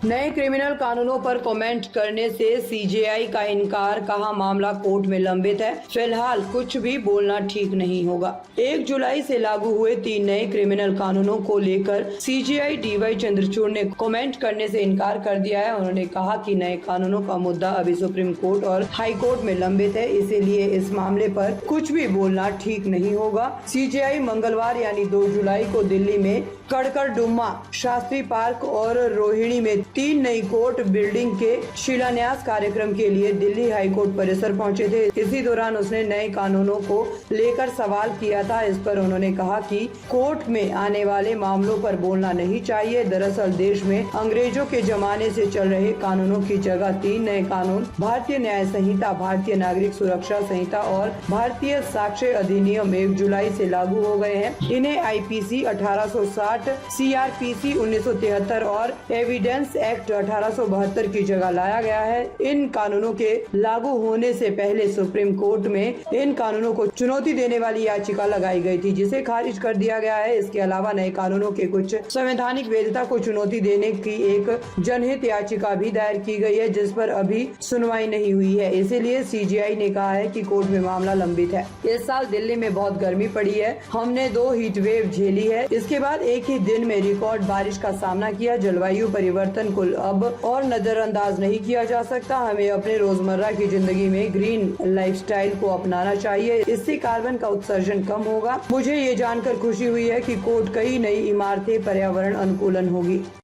नए क्रिमिनल कानूनों पर कमेंट करने से सीजेआई का इनकार, कहा मामला कोर्ट में लंबित है, फिलहाल कुछ भी बोलना ठीक नहीं होगा। 1 जुलाई से लागू हुए 3 नए क्रिमिनल कानूनों को लेकर सीजेआई डीवाई चंद्रचूड़ ने कमेंट करने से इनकार कर दिया है। उन्होंने कहा कि नए कानूनों का मुद्दा अभी सुप्रीम कोर्ट और हाई कोर्ट में लंबित है, इसीलिए इस मामले पर कुछ भी बोलना ठीक नहीं होगा। सीजेआई मंगलवार यानी 2 जुलाई को दिल्ली में कड़कड़डुम्मा, शास्त्री पार्क और रोहिणी में 3 नई कोर्ट बिल्डिंग के शिलान्यास कार्यक्रम के लिए दिल्ली हाई कोर्ट परिसर पहुंचे थे। इसी दौरान उसने नए कानूनों को लेकर सवाल किया था। इस पर उन्होंने कहा कि कोर्ट में आने वाले मामलों पर बोलना नहीं चाहिए। दरअसल देश में अंग्रेजों के जमाने से चल रहे कानूनों की जगह 3 नए कानून, भारतीय न्याय संहिता, भारतीय नागरिक सुरक्षा संहिता और भारतीय साक्ष्य अधिनियम 1 जुलाई से लागू हो गए हैं। इन्हें आईपीसी 1860, सीआरपीसी 1973 और एविडेंस एक्ट 1872 की जगह लाया गया है। इन कानूनों के लागू होने से पहले सुप्रीम कोर्ट में इन कानूनों को चुनौती देने वाली याचिका लगाई गई थी, जिसे खारिज कर दिया गया है। इसके अलावा नए कानूनों के कुछ संवैधानिक वैधता को चुनौती देने की एक जनहित याचिका भी दायर की गई है, जिस पर अभी सुनवाई नहीं हुई है। इसीलिए सीजेआई ने कहा है कि कोर्ट में मामला लंबित है। इस साल दिल्ली में बहुत गर्मी पड़ी है, हमने 2 हीट वेव झेली है। इसके बाद एक ही दिन में रिकॉर्ड बारिश का सामना किया। जलवायु परिवर्तन को अब और नजरअंदाज नहीं किया जा सकता। हमें अपने रोजमर्रा की जिंदगी में ग्रीन लाइफस्टाइल को अपनाना चाहिए, इससे कार्बन का उत्सर्जन कम होगा। मुझे ये जानकर खुशी हुई है कि कोर्ट कई नई इमारतें पर्यावरण अनुकूलन होगी।